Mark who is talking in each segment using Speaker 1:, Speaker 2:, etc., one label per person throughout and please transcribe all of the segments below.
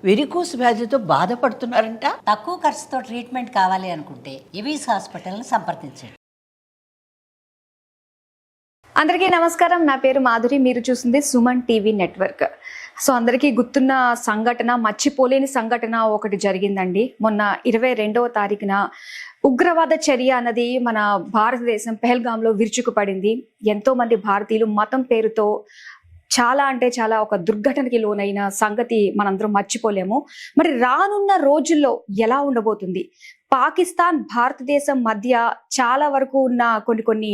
Speaker 1: Varicose వ్యాధితో బాధపడుతున్నారంట.
Speaker 2: తక్కువ ఖర్చుతో ట్రీట్మెంట్ కావాలి అనుకుంటే ఎవిస్ హాస్పిటల్ని సంప్రదించండి.
Speaker 3: అందరికీ నమస్కారం. నా పేరు మాధురి. మీరు చూస్తుంది సుమన్ టీవీ నెట్వర్క్. సో అందరికీ గుర్తున్న సంఘటన, మర్చిపోలేని సంఘటన ఒకటి జరిగిందండి. మొన్న 22వ తారీఖున ఉగ్రవాద చర్య అన్నది మన భారతదేశం పెహల్గాంలో విరుచుకుపడింది. ఎంతో మంది భారతీయులు మతం పేరుతో చాలా ఒక దుర్ఘటనకి లోనైన సంగతి మనందరం మర్చిపోలేము. మరి రానున్న రోజుల్లో ఎలా ఉండబోతుంది? పాకిస్తాన్ భారతదేశం మధ్య చాలా వరకు ఉన్న కొన్ని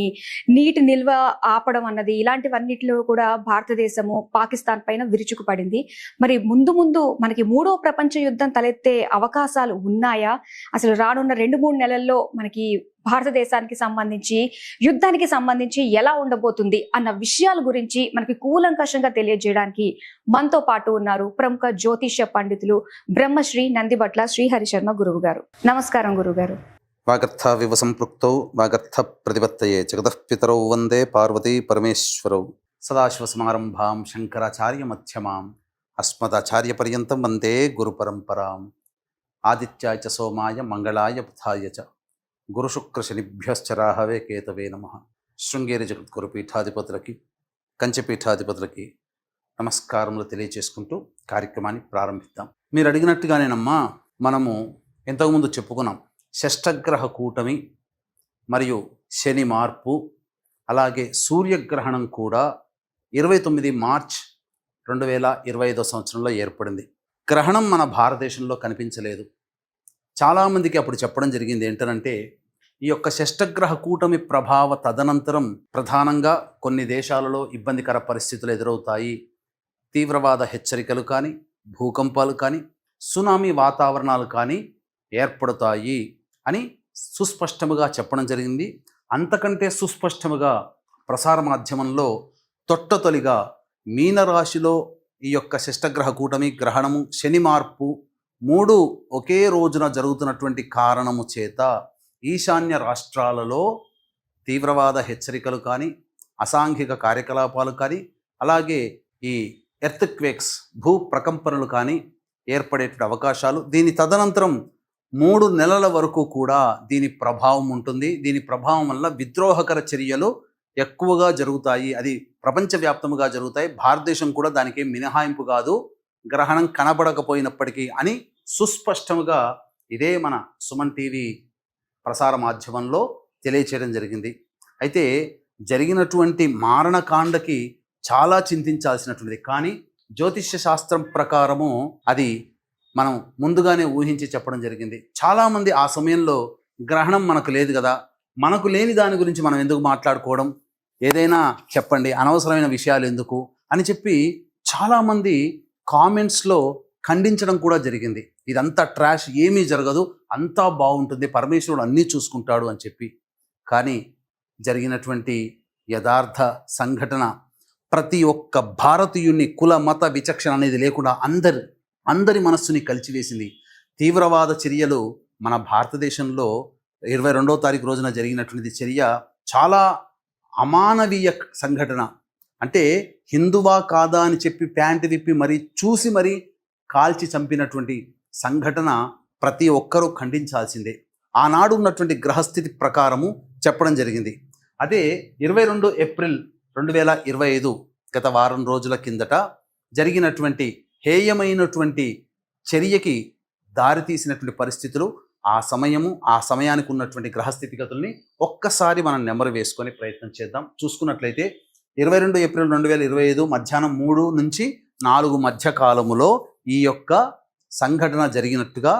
Speaker 3: నీటి నిల్వ ఆపడం అన్నది, ఇలాంటివన్నిటిలో కూడా భారతదేశము పాకిస్తాన్ పైన విరుచుకుపడింది. మరి ముందు మనకి 3వ ప్రపంచ యుద్ధం తలెత్తే అవకాశాలు ఉన్నాయా? అసలు రానున్న 2-3 నెలల్లో మనకి భారతదేశానికి సంబంధించి, యుద్ధానికి సంబంధించి ఎలా ఉండబోతుంది అన్న విషయాల గురించి మనకి కూలంకషంగా తెలియజేయడానికి మనతో పాటు ఉన్నారు ప్రముఖ జ్యోతిష్య పండితులు బ్రహ్మశ్రీ నందిబట్ల శ్రీహరి శర్మ గురువు గారు. నమస్కారం గురువు గారు.
Speaker 4: వాగర్థ వివ సంపృక్తౌ వాగర్థ ప్రతిపత్తయే జగతః పితరౌ వందే పార్వతీ పరమేశ్వరౌ. సదాశివ సమారంభాం శంకరాచార్య మధ్యమాం అస్మదాచార్య పర్యంతం వందే గురు పరంపరాం. ఆదిత్యాయ చ సోమాయ మంగళాయ బుధాయ చ గురుశుక్ర శనిభ్యశ్చ రాహవే కేతవే నమః. శృంగేరి జగద్గురు పీఠాధిపతులకి, కంచెపీఠాధిపతులకి నమస్కారములు తెలియచేసుకుంటూ కార్యక్రమాన్ని ప్రారంభిద్దాం. మీరు అడిగినట్టుగానేనమ్మా, మనము ఇంతకుముందు చెప్పుకున్నాం, షష్టగ్రహ కూటమి మరియు శని మార్పు, అలాగే సూర్యగ్రహణం కూడా 29 మార్చ్ 2025 సంవత్సరంలో ఏర్పడింది. గ్రహణం మన భారతదేశంలో కనిపించలేదు. చాలామందికి అప్పుడు చెప్పడం జరిగింది ఏంటంటే, ఈ యొక్క షష్టగ్రహ కూటమి ప్రభావ తదనంతరం ప్రధానంగా కొన్ని దేశాలలో ఇబ్బందికర పరిస్థితులు ఎదురవుతాయి, తీవ్రవాద హెచ్చరికలు కానీ, భూకంపాలు కానీ, సునామీ వాతావరణాలు కానీ ఏర్పడతాయి అని సుస్పష్టముగా చెప్పడం జరిగింది. అంతకంటే సుస్పష్టముగా ప్రసార మాధ్యమంలో తొట్టతొలిగా మీనరాశిలో ఈ యొక్క షష్టగ్రహ కూటమి, గ్రహణము, శని మార్పు 3 ఒకే రోజున జరుగుతున్నటువంటి కారణము చేత ఈశాన్య రాష్ట్రాలలో తీవ్రవాద హెచ్చరికలు కానీ, అసాంఘిక కార్యకలాపాలు కానీ, అలాగే ఈ ఎర్త్క్వేక్స్, భూ ప్రకంపనలు కానీ ఏర్పడేటువంటి అవకాశాలు, దీని తదనంతరం 3 నెలల వరకు కూడా దీని ప్రభావం ఉంటుంది. దీని ప్రభావం వల్ల విద్రోహకర చర్యలు ఎక్కువగా జరుగుతాయి. అది ప్రపంచవ్యాప్తముగా జరుగుతాయి. భారతదేశం కూడా దానికి మినహాయింపు కాదు, గ్రహణం కనబడకపోయినప్పటికీ అని సుస్పష్టముగా ఇదే మన సుమన్ టీవీ ప్రసార మాధ్యమంలో తెలియచేయడం జరిగింది. అయితే జరిగినటువంటి మారణకాండకి చాలా చింతించాల్సినటువంటిది, కానీ జ్యోతిష్య శాస్త్రం ప్రకారము అది మనం ముందుగానే ఊహించి చెప్పడం జరిగింది. చాలామంది ఆ సమయంలో గ్రహణం మనకు లేదు కదా, మనకు లేని దాని గురించి మనం ఎందుకు మాట్లాడుకోవడం, ఏదైనా చెప్పండి, అనవసరమైన విషయాలు ఎందుకు అని చెప్పి చాలామంది కామెంట్స్లో ఖండించడం కూడా జరిగింది. ఇదంతా ట్రాష్, ఏమీ జరగదు, అంతా బాగుంటుంది, పరమేశ్వరుడు అన్నీ చూసుకుంటాడు అని చెప్పి. కానీ జరిగినటువంటి యథార్థ సంఘటన ప్రతి ఒక్క భారతీయుని కుల మత విచక్షణ అనేది లేకుండా అందరి మనస్సుని కలిచివేసింది. తీవ్రవాద చర్యలు మన భారతదేశంలో 22వ తారీఖు రోజున జరిగినటువంటి చర్య చాలా అమానవీయ సంఘటన. అంటే హిందువా కాదా అని చెప్పి ప్యాంటు విప్పి మరీ చూసి మరీ కాల్చి చంపినటువంటి సంఘటన ప్రతి ఒక్కరూ ఖండించాల్సిందే. ఆనాడు ఉన్నటువంటి గ్రహస్థితి ప్రకారము చెప్పడం జరిగింది. అదే 22 ఏప్రిల్ 2025 గత వారం రోజుల కిందట జరిగినటువంటి హేయమైనటువంటి చర్యకి దారితీసినటువంటి పరిస్థితులు, ఆ సమయానికి ఉన్నటువంటి గ్రహస్థితిగతుల్ని ఒక్కసారి మనం నెమరు వేసుకొని ప్రయత్నం చేద్దాం. చూసుకున్నట్లయితే 22 ఏప్రిల్ 2025 మధ్యాహ్నం 3 నుంచి 4 మధ్య కాలములో ఈ యొక్క సంఘటన జరిగినట్టుగా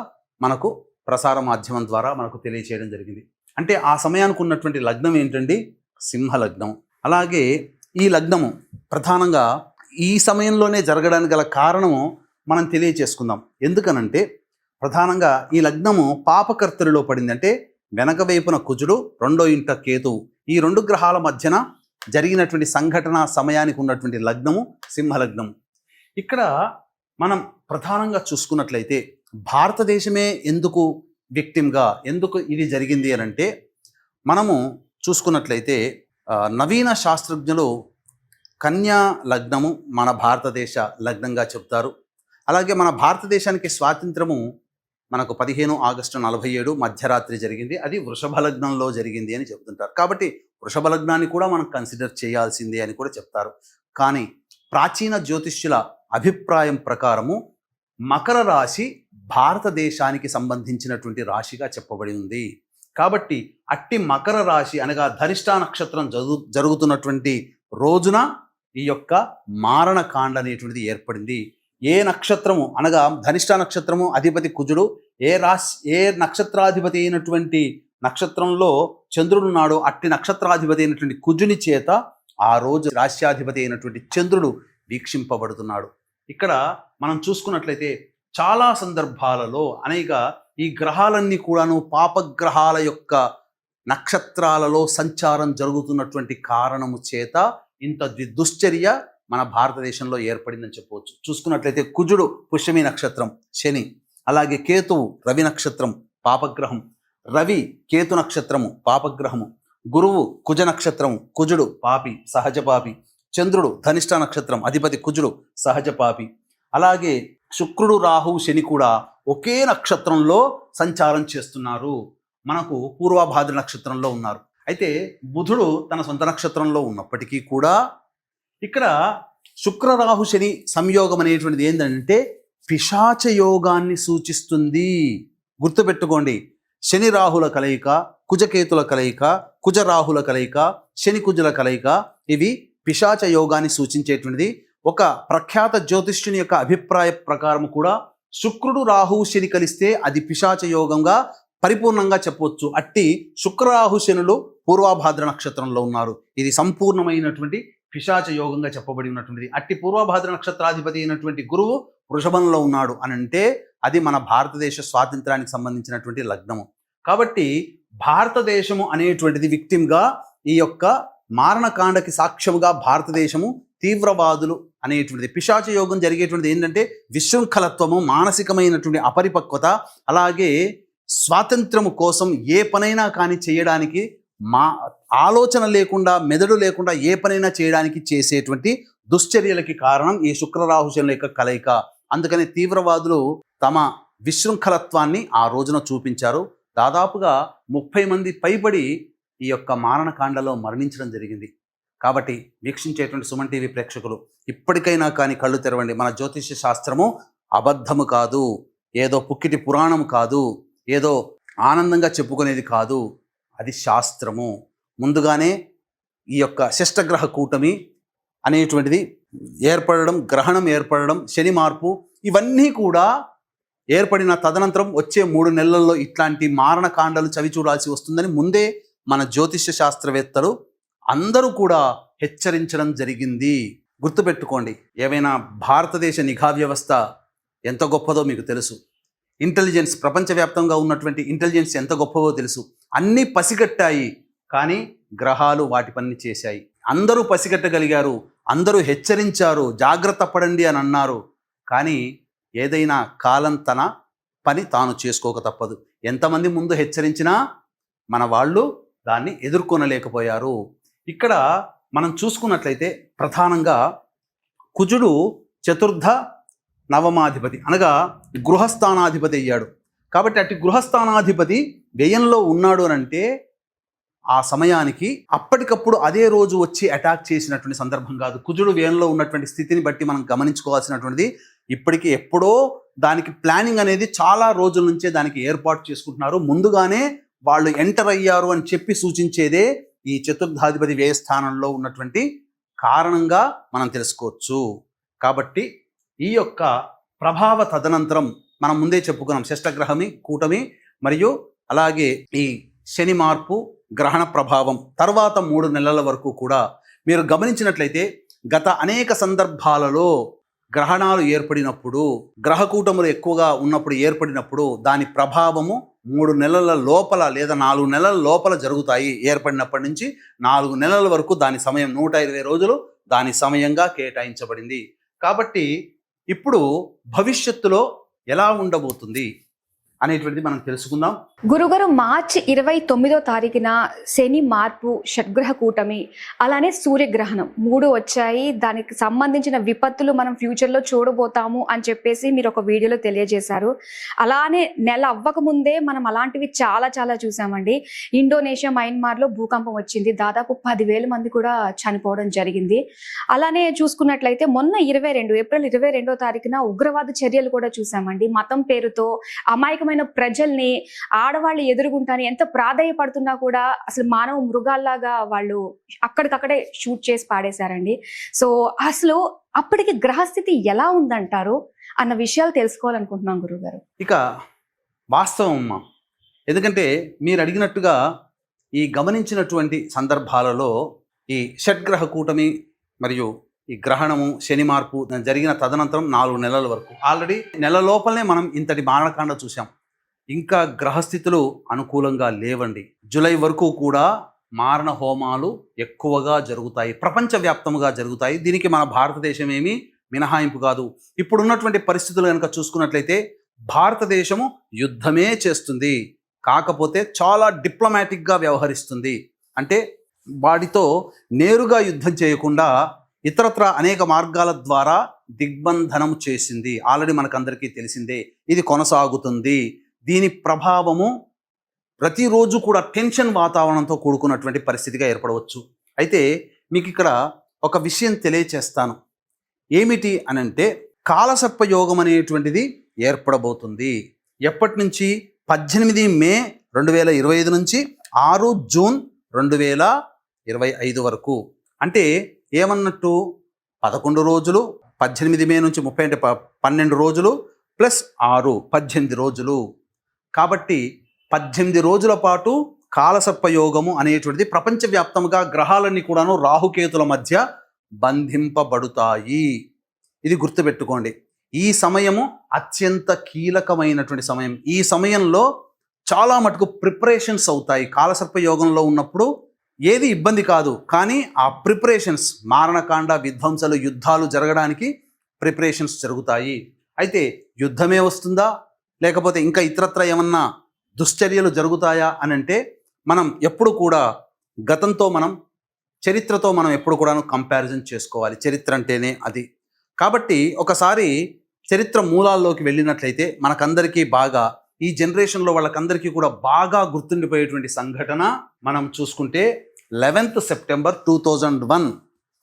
Speaker 4: మనకు ప్రసార మాధ్యమం ద్వారా మనకు తెలియచేయడం జరిగింది. అంటే ఆ సమయానికి ఉన్నటువంటి లగ్నం ఏంటండి? సింహ లగ్నం. అలాగే ఈ లగ్నము ప్రధానంగా ఈ సమయంలోనే జరగడానికి గల కారణము మనం తెలియచేసుకుందాం. ఎందుకనంటే ప్రధానంగా ఈ లగ్నము పాపకర్తరిలో పడింది. అంటే వెనక వైపున కుజుడు, 2వ ఇంట కేతువు, ఈ 2 గ్రహాల మధ్యన జరిగినటువంటి సంఘటన సమయానికి ఉన్నటువంటి లగ్నము సింహలగ్నము. ఇక్కడ మనం ప్రధానంగా చూసుకున్నట్లయితే భారతదేశమే ఎందుకు విక్టిమ్గా, ఎందుకు ఇది జరిగింది అని అంటే, మనము చూసుకున్నట్లయితే నవీన శాస్త్రజ్ఞులు కన్యా లగ్నము మన భారతదేశ లగ్నంగా చెప్తారు. అలాగే మన భారతదేశానికి స్వాతంత్రము మనకు 15 ఆగస్టు 47 మధ్యరాత్రి జరిగింది. అది వృషభ లగ్నంలో జరిగింది అని చెప్తుంటారు. కాబట్టి వృషభ లగ్నాన్ని కూడా మనం కన్సిడర్ చేయాల్సిందే అని కూడా చెప్తారు. కానీ ప్రాచీన జ్యోతిష్యుల అభిప్రాయం ప్రకారము మకర రాశి భారతదేశానికి సంబంధించినటువంటి రాశిగా చెప్పబడి ఉంది. కాబట్టి అట్టి మకర రాశి అనగా ధనిష్ట నక్షత్రం జరుగుతున్నటువంటి రోజున ఈ యొక్క మారణకాండ అనేటువంటిది ఏర్పడింది. ఏ నక్షత్రము అనగా ధనిష్ట నక్షత్రము అధిపతి కుజుడు, ఏ నక్షత్రాధిపతి అయినటువంటి నక్షత్రంలో చంద్రుడు ఉన్నాడో అట్టి నక్షత్రాధిపతి అయినటువంటి కుజుని చేత ఆ రోజు రాశ్యాధిపతి అయినటువంటి చంద్రుడు వీక్షింపబడుతున్నాడు. ఇక్కడ మనం చూసుకున్నట్లయితే చాలా సందర్భాలలో అనేక ఈ గ్రహాలన్నీ కూడాను పాపగ్రహాల యొక్క నక్షత్రాలలో సంచారం జరుగుతున్నటువంటి కారణము చేత ఇంత దుశ్చర్య మన భారతదేశంలో ఏర్పడిందని చెప్పవచ్చు. చూసుకున్నట్లయితే కుజుడు పుష్యమి నక్షత్రం శని, అలాగే కేతువు రవి నక్షత్రం పాపగ్రహం, రవి కేతు నక్షత్రము పాపగ్రహము, గురువు కుజ నక్షత్రము కుజుడు పాపి సహజ పాపి, చంద్రుడు ధనిష్ట నక్షత్రం అధిపతి కుజుడు సహజ పాపి, అలాగే శుక్రుడు రాహు శని కూడా ఒకే నక్షత్రంలో సంచారం చేస్తున్నారు. మనకు పూర్వభాద్ర నక్షత్రంలో ఉన్నారు. అయితే బుధుడు తన సొంత నక్షత్రంలో ఉన్నప్పటికీ కూడా ఇక్కడ శుక్ర రాహు శని సంయోగం అనేటువంటిది ఏంటంటే పిశాచ యోగాన్ని సూచిస్తుంది. గుర్తుపెట్టుకోండి, శని రాహుల కలయిక, కుజకేతుల కలయిక, కుజ రాహుల కలయిక, శని కుజుల కలయిక, ఇవి పిశాచ యోగాన్ని సూచించేటువంటిది. ఒక ప్రఖ్యాత జ్యోతిష్యుని యొక్క అభిప్రాయ ప్రకారం కూడా శుక్రుడు రాహువు శని కలిస్తే అది పిశాచ యోగంగా పరిపూర్ణంగా చెప్పవచ్చు. అట్టి శుక్రరాహు శనులు పూర్వభాద్ర నక్షత్రంలో ఉన్నారు. ఇది సంపూర్ణమైనటువంటి పిశాచ యోగంగా చెప్పబడి ఉన్నటువంటిది. అట్టి పూర్వభాద్ర నక్షత్రాధిపతి అయినటువంటి గురువు వృషభంలో ఉన్నాడు అని అంటే అది మన భారతదేశ స్వాతంత్రానికి సంబంధించినటువంటి లగ్నము. కాబట్టి భారతదేశము అనేటువంటిది విక్టిమ్గా ఈ యొక్క మారణకాండకి సాక్ష్యముగా భారతదేశము తీవ్రవాదులు అనేటువంటిది పిశాచ యోగం జరిగేటువంటిది ఏంటంటే విశృంఖలత్వము, మానసికమైనటువంటి అపరిపక్వత, అలాగే స్వాతంత్రము కోసం ఏ పనైనా కానీ చేయడానికి ఆలోచన లేకుండా, మెదడు లేకుండా ఏ పనైనా చేయడానికి చేసేటువంటి దుశ్చర్యలకి కారణం ఈ శుక్రరాహుశనుల యొక్క కలయిక. అందుకని తీవ్రవాదులు తమ విశృంఖలత్వాన్ని ఆ రోజున చూపించారు. దాదాపుగా 30 మంది పైబడి ఈ యొక్క మారణకాండలో మరణించడం జరిగింది. కాబట్టి వీక్షించేటువంటి సుమన్ టీవీ ప్రేక్షకులు ఇప్పటికైనా కానీ కళ్ళు తెరవండి. మన జ్యోతిష్య శాస్త్రము అబద్ధము కాదు, ఏదో పుక్కిటి పురాణం కాదు, ఏదో ఆనందంగా చెప్పుకునేది కాదు, అది శాస్త్రము. ముందుగానే ఈ యొక్క శిష్టగ్రహ కూటమి అనేటువంటిది ఏర్పడడం, గ్రహణం ఏర్పడడం, శని మార్పు, ఇవన్నీ కూడా ఏర్పడిన తదనంతరం వచ్చే 3 నెలల్లో ఇట్లాంటి మారణకాండలు చవి చూడాల్సి వస్తుందని ముందే మన జ్యోతిష్య శాస్త్రవేత్తలు అందరూ కూడా హెచ్చరించడం జరిగింది. గుర్తుపెట్టుకోండి, ఏవైనా భారతదేశ నిఘా వ్యవస్థ ఎంత గొప్పదో మీకు తెలుసు. ఇంటెలిజెన్స్, ప్రపంచవ్యాప్తంగా ఉన్నటువంటి ఇంటెలిజెన్స్ ఎంత గొప్పదో తెలుసు. అన్నీ పసిగట్టాయి, కానీ గ్రహాలు వాటి పని చేశాయి. అందరూ పసిగట్టగలిగారు, అందరూ హెచ్చరించారు, జాగ్రత్త పడండి అని అన్నారు. కానీ ఏదైనా కాలం తన పని తాను చేసుకోక తప్పదు. ఎంతమంది ముందు హెచ్చరించినా మన వాళ్ళు దాన్ని ఎదుర్కొనలేకపోయారు. ఇక్కడ మనం చూసుకున్నట్లయితే ప్రధానంగా కుజుడు చతుర్థ నవమాధిపతి అనగా గృహస్థానాధిపతి అయ్యాడు. కాబట్టి అట్టి గృహస్థానాధిపతి వ్యయంలో ఉన్నాడు అని అంటే ఆ సమయానికి అప్పటికప్పుడు అదే రోజు వచ్చి అటాక్ చేసినటువంటి సందర్భం కాదు. కుజుడు వ్యయంలో ఉన్నటువంటి స్థితిని బట్టి మనం గమనించుకోవాల్సినటువంటిది ఇప్పటికీ ఎప్పుడో దానికి ప్లానింగ్ అనేది చాలా రోజుల నుంచే దానికి ఏర్పాటు చేసుకుంటున్నారు. ముందుగానే వాళ్ళు ఎంటర్ అయ్యారు అని చెప్పి సూచించేదే ఈ చతుర్థాధిపతి వ్యయస్థానంలో ఉన్నటువంటి కారణంగా మనం తెలుసుకోవచ్చు. కాబట్టి ఈ యొక్క ప్రభావ తదనంతరం మనం ముందే చెప్పుకున్నాం, షష్టగ్రహమి కూటమి మరియు అలాగే ఈ శని మార్పు, గ్రహణ ప్రభావం తర్వాత 3 నెలల వరకు కూడా మీరు గమనించినట్లయితే గత అనేక సందర్భాలలో గ్రహణాలు ఏర్పడినప్పుడు, గ్రహకూటములు ఎక్కువగా ఉన్నప్పుడు ఏర్పడినప్పుడు దాని ప్రభావము 3 నెలల లోపల లేదా 4 నెలల లోపల జరుగుతాయి. ఏర్పడినప్పటి నుంచి 4 నెలల వరకు దాని సమయం 120 రోజులు దాని సమయంగా కేటాయించబడింది. కాబట్టి ఇప్పుడు భవిష్యత్తులో ఎలా ఉండబోతుంది అనేటువంటిది మనం తెలుసుకుందాం.
Speaker 3: గురుగారు, మార్చి 29వ తారీఖున శని మార్పు, షడ్గ్రహ కూటమి, అలానే సూర్యగ్రహణం 3 వచ్చాయి. దానికి సంబంధించిన విపత్తులు మనం ఫ్యూచర్లో చూడబోతాము అని చెప్పేసి మీరు ఒక వీడియోలో తెలియజేశారు. అలానే నెల అవ్వకముందే మనం అలాంటివి చాలా చాలా చూసామండి. ఇండోనేషియా మయన్మార్లో భూకంపం వచ్చింది, దాదాపు 10,000 మంది కూడా చనిపోవడం జరిగింది. అలానే చూసుకున్నట్లయితే మొన్న ఏప్రిల్ 22వ తారీఖున ఉగ్రవాద చర్యలు కూడా చూసామండి. మతం పేరుతో అమాయకమైన ప్రజల్ని, ఆడవాళ్ళు ఎదురుగుంటాని ఎంత ప్రాధాయపడుతున్నా కూడా అసలు మానవ మృగాల్లాగా వాళ్ళు అక్కడికక్కడే షూట్ చేసి పాడేశారండి. సో అసలు అప్పటికి గ్రహస్థితి ఎలా ఉందంటారు అన్న విషయాలు తెలుసుకోవాలనుకుంటున్నాం గురుగారు.
Speaker 4: ఇక వాస్తవం అమ్మా, ఎందుకంటే మీరు అడిగినట్టుగా ఈ గమనించినటువంటి సందర్భాలలో ఈ షడ్గ్రహ కూటమి మరియు ఈ గ్రహణము, శని మార్పు జరిగిన తదనంతరం 4 నెలల వరకు, ఆల్రెడీ నెల లోపలనే మనం ఇంతటి మారణకాండ చూసాం. ఇంకా గ్రహస్థితులు అనుకూలంగా లేవండి. జూలై వరకు కూడా మారణ హోమాలు ఎక్కువగా జరుగుతాయి, ప్రపంచవ్యాప్తంగా జరుగుతాయి. దీనికి మన భారతదేశం ఏమీ మినహాయింపు కాదు. ఇప్పుడున్నటువంటి పరిస్థితులు కనుక చూసుకున్నట్లయితే భారతదేశము యుద్ధమే చేస్తుంది, కాకపోతే చాలా డిప్లొమాటిక్గా వ్యవహరిస్తుంది. అంటే వాడితో నేరుగా యుద్ధం చేయకుండా ఇతరత్ర అనేక మార్గాల ద్వారా దిగ్బంధనం చేసింది. ఆల్రెడీ మనకందరికీ తెలిసిందే. ఇది కొనసాగుతుంది. దీని ప్రభావము ప్రతిరోజు కూడా టెన్షన్ వాతావరణంతో కూడుకున్నటువంటి పరిస్థితిగా ఏర్పడవచ్చు. అయితే మీకు ఇక్కడ ఒక విషయం తెలియచేస్తాను. ఏమిటి అనంటే, కాలసర్పయోగం అనేటువంటిది ఏర్పడబోతుంది. ఎప్పటి నుంచి? 18 మే 2025 నుంచి 6 జూన్ 2025 వరకు. అంటే ఏమన్నట్టు, 11 రోజులు, 18 మే నుంచి 30 అంటే 12 రోజులు ప్లస్ 6 18 రోజులు. కాబట్టి 18 రోజుల పాటు కాలసర్పయోగము అనేటువంటిది ప్రపంచవ్యాప్తంగా గ్రహాలన్నీ కూడాను రాహుకేతుల మధ్య బంధింపబడుతాయి. ఇది గుర్తుపెట్టుకోండి. ఈ సమయము అత్యంత కీలకమైనటువంటి సమయం. ఈ సమయంలో చాలా మటుకు ప్రిపరేషన్స్ అవుతాయి. కాలసర్పయోగంలో ఉన్నప్పుడు ఏది ఇబ్బంది కాదు, కానీ ఆ ప్రిపరేషన్స్, మారణకాండ, విధ్వంసాలు, యుద్ధాలు జరగడానికి ప్రిపరేషన్స్ జరుగుతాయి. అయితే యుద్ధమే వస్తుందా, లేకపోతే ఇంకా ఇతరత్ర ఏమన్నా దుశ్చర్యలు జరుగుతాయా అని అంటే, మనం ఎప్పుడు కూడా గతంతో చరిత్రతో మనం ఎప్పుడు కూడాను కంపారిజన్ చేసుకోవాలి. చరిత్ర అంటేనే అది. కాబట్టి ఒకసారి చరిత్ర మూలాల్లోకి వెళ్ళినట్లయితే మనకందరికీ బాగా, ఈ జనరేషన్లో వాళ్ళకందరికీ కూడా బాగా గుర్తుండిపోయేటువంటి సంఘటన మనం చూసుకుంటే 11th సెప్టెంబర్ 2001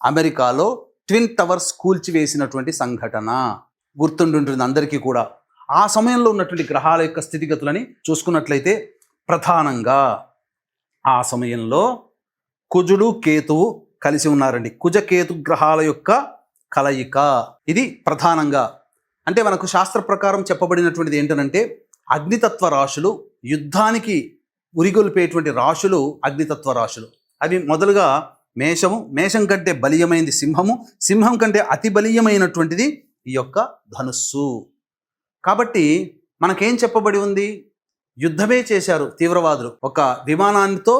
Speaker 4: అమెరికాలో ట్విన్ టవర్స్ కూల్చివేసినటువంటి సంఘటన గుర్తుండుంటుంది అందరికీ కూడా. ఆ సమయంలో ఉన్నటువంటి గ్రహాల యొక్క స్థితిగతులని చూసుకున్నట్లయితే ప్రధానంగా ఆ సమయంలో కుజుడు, కేతువు కలిసి ఉన్నారండి. కుజకేతు గ్రహాల యొక్క కలయిక ఇది ప్రధానంగా. అంటే మనకు శాస్త్ర ప్రకారం చెప్పబడినటువంటిది ఏంటనంటే, అగ్నితత్వ రాశులు, యుద్ధానికి ఉరిగొల్పేటువంటి రాశులు అగ్నితత్వ రాశులు. అవి మొదలుగా మేషము, మేషం కంటే బలీయమైనది సింహము, సింహం కంటే అతి బలీయమైనటువంటిది ఈ యొక్క ధనుస్సు. కాబట్టి మనకేం చెప్పబడి ఉంది? యుద్ధమే చేశారు తీవ్రవాదులు. ఒక విమానానితో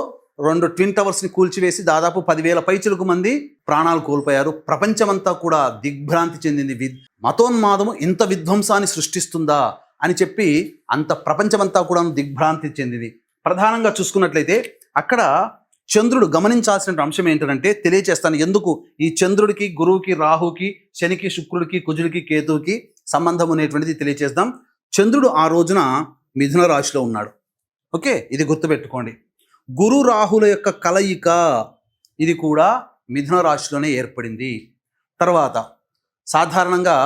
Speaker 4: 2 ట్విన్ టవర్స్ని కూల్చివేసి దాదాపు 10,000 పైచిలకు మంది ప్రాణాలు కోల్పోయారు. ప్రపంచమంతా కూడా దిగ్భ్రాంతి చెందింది. మతోన్మాదము ఇంత విధ్వంసాన్ని సృష్టిస్తుందా అని చెప్పి అంత ప్రపంచమంతా కూడా దిగ్భ్రాంతి చెందింది. ప్రధానంగా చూసుకున్నట్లయితే అక్కడ చంద్రుడు గమనించాల్సిన అంశం ఏంటంటే తెలియచేస్తాను. ఎందుకు ఈ చంద్రుడికి, గురువుకి, రాహుకి, శనికి, శుక్రుడికి, కుజుడికి, కేతువుకి సంబంధం అనేటువంటిది తెలియచేద్దాం. చంద్రుడు ఆ రోజున మిథున రాశిలో ఉన్నాడు. ఓకే, ఇది గుర్తుపెట్టుకోండి. గురు రాహుల యొక్క కలయిక ఇది కూడా మిథున రాశిలోనే ఏర్పడింది. తర్వాత సాధారణంగా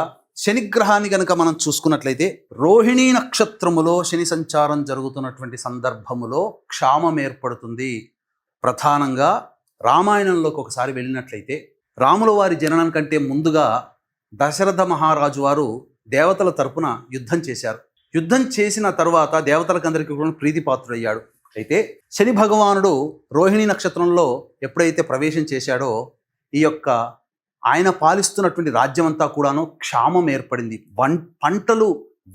Speaker 4: శనిగ్రహాన్ని కనుక మనం చూసుకున్నట్లయితే రోహిణీ నక్షత్రములో శని సంచారం జరుగుతున్నటువంటి సందర్భములో క్షామం ఏర్పడుతుంది. ప్రధానంగా రామాయణంలోకి ఒకసారి వెళ్ళినట్లయితే రాముల వారి జననం కంటే ముందుగా దశరథ మహారాజు వారు దేవతల తరపున యుద్ధం చేశారు. యుద్ధం చేసిన తరువాత దేవతలకందరికీ కూడా ప్రీతిపాత్రుడయ్యాడు. అయితే శని భగవానుడు రోహిణీ నక్షత్రంలో ఎప్పుడైతే ప్రవేశం చేశాడో ఈ యొక్క ఆయన పాలిస్తున్నటువంటి రాజ్యమంతా కూడాను క్షామం ఏర్పడింది. పంటలు,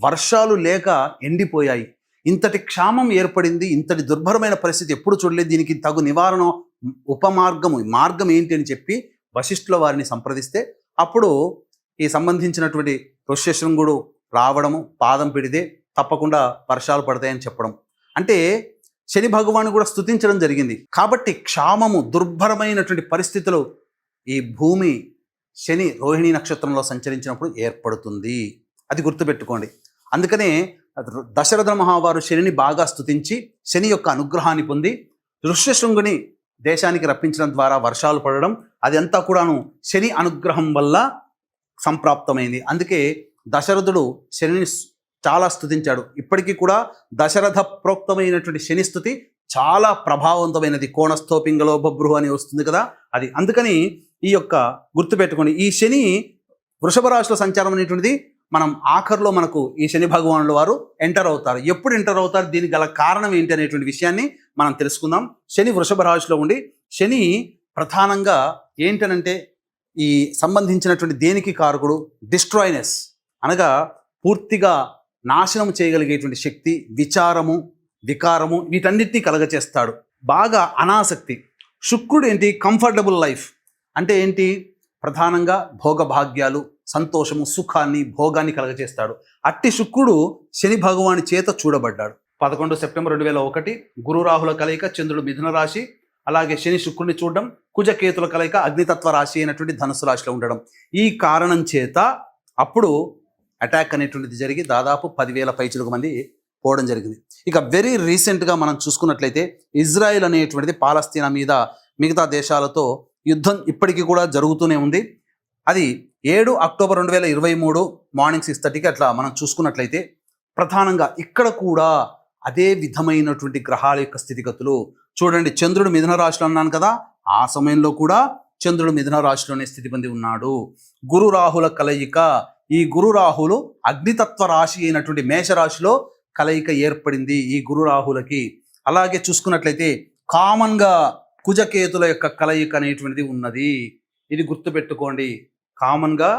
Speaker 4: వర్షాలు లేక ఎండిపోయాయి. ఇంతటి క్షామం ఏర్పడింది. ఇంతటి దుర్భరమైన పరిస్థితి ఎప్పుడు చూడలేదు. దీనికి తగు నివారణ మార్గం ఏంటి అని చెప్పి వశిష్ఠుల వారిని సంప్రదిస్తే అప్పుడు ఈ సంబంధించినటువంటి ఋష్యశృంగుడు రావడము, పాదం పెడితే తప్పకుండా వర్షాలు పడతాయని చెప్పడం. అంటే శని భగవాను కూడా స్తుతించడం జరిగింది. కాబట్టి క్షామము, దుర్భరమైనటువంటి పరిస్థితులు ఈ భూమి శని రోహిణీ నక్షత్రంలో సంచరించినప్పుడు ఏర్పడుతుంది. అది గుర్తుపెట్టుకోండి. అందుకనే దశరథ మహావారు శనిని బాగా స్తుతించి శని యొక్క అనుగ్రహాన్ని పొంది ఋష్యశృంగుని దేశానికి రప్పించడం ద్వారా వర్షాలు పడడం, అది అంతా కూడాను శని అనుగ్రహం వల్ల సంప్రాప్తమైంది. అందుకే దశరథుడు శనిని చాలా స్తుతించాడు. ఇప్పటికీ కూడా దశరథ ప్రోక్తమైనటువంటి శని స్తుతి చాలా ప్రభావవంతమైనది. కోణస్థో పింగళో బభ్రు అని వస్తుంది కదా, అది. అందుకని ఈ యొక్క గుర్తుపెట్టుకోండి, ఈ శని వృషభ రాశిలో సంచారం అనేటువంటిది మనం ఆఖరిలో మనకు ఈ శని భగవానుల వారు ఎంటర్ అవుతారు. ఎప్పుడు ఎంటర్ అవుతారు, దీనికి గల కారణం ఏంటి అనేటువంటి విషయాన్ని మనం తెలుసుకుందాం. శని వృషభ రాశిలో ఉండి, శని ప్రధానంగా ఏంటనంటే ఈ సంబంధించినటువంటి దేనికి కారకుడు? డిస్ట్రాయినెస్, అనగా పూర్తిగా నాశనం చేయగలిగేటువంటి శక్తి, విచారము, వికారము, వీటన్నిటినీ కలగచేస్తాడు. బాగా అనాసక్తి. శుక్రుడు ఏంటి? కంఫర్టబుల్ లైఫ్ అంటే ఏంటి? ప్రధానంగా భోగభాగ్యాలు, సంతోషము, సుఖాన్ని, భోగాన్ని కలగచేస్తాడు. అట్టి శుక్రుడు శని భగవాని చేత చూడబడ్డాడు. 11 సెప్టెంబర్ 2001 గురు రాహుల కలయిక, చంద్రుడు మిథున రాశి, అలాగే శని శుక్రుడిని చూడడం, కుజకేతుల కలయిక అగ్నితత్వ రాశి అయినటువంటి ధనుసు రాశిలో ఉండడం. ఈ కారణం చేత అప్పుడు అటాక్ అనేటువంటిది జరిగి దాదాపు 10,000 పైచిలకు మంది పోవడం జరిగింది. ఇక వెరీ రీసెంట్గా మనం చూసుకున్నట్లయితే ఇజ్రాయెల్ అనేటువంటిది పాలస్తీనా మీద మిగతా దేశాలతో యుద్ధం ఇప్పటికీ కూడా జరుగుతూనే ఉంది. అది 7 అక్టోబర్ 2023 మార్నింగ్ 6:30కి అట్లా మనం చూసుకున్నట్లయితే ప్రధానంగా ఇక్కడ కూడా అదే విధమైనటువంటి గ్రహాల యొక్క స్థితిగతులు చూడండి. చంద్రుడు మిథున రాశిలో అన్నాను కదా, ఆ సమయంలో కూడా చంద్రుడు మిథున రాశిలోనే స్థితి పొంది ఉన్నాడు. గురు రాహుల కలయిక, ఈ గురు రాహులు అగ్నితత్వ రాశి అయినటువంటి మేషరాశిలో కలయిక ఏర్పడింది ఈ గురు రాహులకి. అలాగే చూసుకున్నట్లయితే కామన్గా కుజకేతుల యొక్క కలయిక అనేటువంటిది ఉన్నది. ఇది గుర్తుపెట్టుకోండి, కామన్గా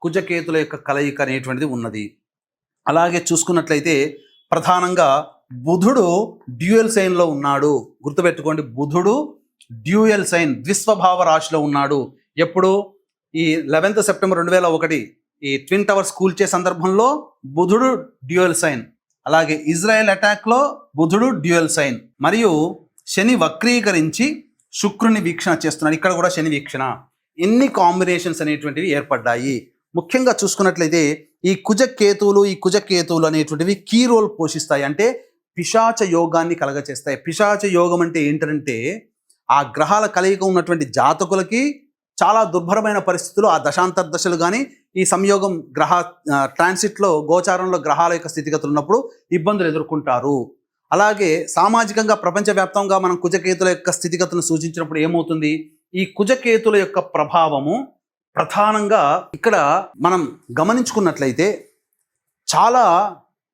Speaker 4: కుజకేతుల యొక్క కలయిక అనేటువంటిది ఉన్నది. అలాగే చూసుకున్నట్లయితే ప్రధానంగా బుధుడు డ్యూయల్ సైన్లో ఉన్నాడు. గుర్తుపెట్టుకోండి, బుధుడు డ్యూయల్ సైన్, ద్విస్వభావ రాశిలో ఉన్నాడు. ఎప్పుడు? ఈ 11 సెప్టెంబర్ 2001 ఈ ట్విన్ టవర్స్ కూల్చే సందర్భంలో బుధుడు డ్యూయల్ సైన్. అలాగే ఇజ్రాయెల్ అటాక్లో బుధుడు డ్యూయల్ సైన్. మరియు శని వక్రీకరించి శుక్రుని వీక్షణ చేస్తున్నాడు. ఇక్కడ కూడా శని వీక్షణ. ఎన్ని కాంబినేషన్స్ అనేటువంటివి ఏర్పడ్డాయి. ముఖ్యంగా చూసుకున్నట్లయితే ఈ కుజకేతువులు అనేటువంటివి కీ రోల్ పోషిస్తాయి. అంటే పిశాచ యోగాన్ని కలగచేస్తాయి. పిశాచ యోగం అంటే ఏంటంటే ఆ గ్రహాల కలయిక ఉన్నటువంటి జాతకులకి చాలా దుర్భరమైన పరిస్థితులు, ఆ దశాంతర్దశలు కానీ ఈ సంయోగం గ్రహ ట్రాన్సిట్లో గోచారంలో గ్రహాల యొక్క స్థితిగతులు ఉన్నప్పుడు ఇబ్బందులు ఎదుర్కొంటారు. అలాగే సామాజికంగా ప్రపంచవ్యాప్తంగా మనం కుజకేతుల యొక్క స్థితిగతులను సూచించినప్పుడు ఏమవుతుంది? ఈ కుజకేతుల యొక్క ప్రభావము ప్రధానంగా ఇక్కడ మనం గమనించుకున్నట్లయితే చాలా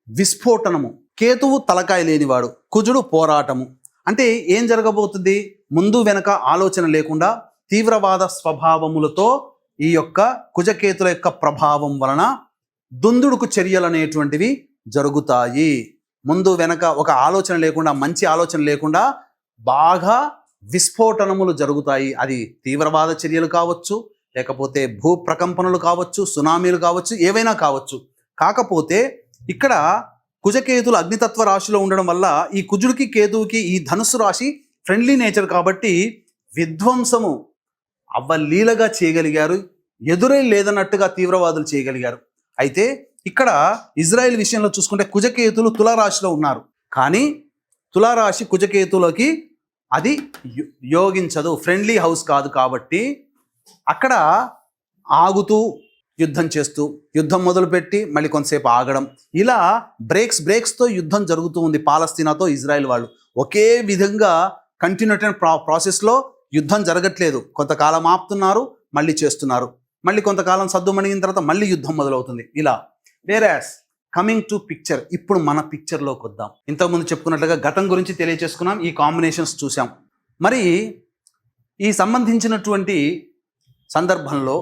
Speaker 4: విస్ఫోటనము. కేతువు తలకాయ లేనివాడు, కుజుడు పోరాటము. అంటే ఏం జరగబోతుంది? ముందు వెనక ఆలోచన లేకుండా తీవ్రవాద స్వభావములతో ఈ యొక్క కుజకేతుల యొక్క ప్రభావం వలన దుందుడుకు చర్యలు అనేటువంటివి జరుగుతాయి. ముందు వెనక ఒక ఆలోచన లేకుండా, మంచి ఆలోచన లేకుండా బాగా విస్ఫోటనములు జరుగుతాయి. అది తీవ్రవాద చర్యలు కావచ్చు, లేకపోతే భూ ప్రకంపనలు కావచ్చు, సునామీలు కావచ్చు, ఏవైనా కావచ్చు. కాకపోతే ఇక్కడ కుజకేతులు అగ్నితత్వ రాశిలో ఉండడం వల్ల ఈ కుజుడికి కేతువుకి ఈ ధనుస్సు రాశి ఫ్రెండ్లీ నేచర్ కాబట్టి విధ్వంసము అవ్వలీలగా చేయగలిగారు. ఎదురై లేదన్నట్టుగా తీవ్రవాదులు చేయగలిగారు. అయితే ఇక్కడ ఇజ్రాయెల్ విషయంలో చూసుకుంటే కుజకేతులు తులారాశిలో ఉన్నారు. కానీ తులారాశి కుజకేతులకి అది యోగించదు, ఫ్రెండ్లీ హౌస్ కాదు. కాబట్టి అక్కడ ఆగుతూ యుద్ధం చేస్తూ, యుద్ధం మొదలుపెట్టి మళ్ళీ కొంతసేపు ఆగడం, ఇలా బ్రేక్స్తో యుద్ధం జరుగుతూ ఉంది పాలస్తీనాతో ఇజ్రాయెల్ వాళ్ళు. ఒకే విధంగా కంటిన్యూటెడ్ ప్రాసెస్లో యుద్ధం జరగట్లేదు. కొంతకాలం ఆపుతున్నారు, మళ్ళీ చేస్తున్నారు, మళ్ళీ కొంతకాలం సద్దుమణిగిన తర్వాత మళ్ళీ యుద్ధం మొదలవుతుంది. ఇలా వేరాస్ కమింగ్ టు పిక్చర్, ఇప్పుడు మన పిక్చర్లోకి వద్దాం. ఇంతకుముందు చెప్పుకున్నట్లుగా గతం గురించి తెలియచేసుకున్నాం, ఈ కాంబినేషన్స్ చూసాం. మరి ఈ సంబంధించినటువంటి సందర్భంలో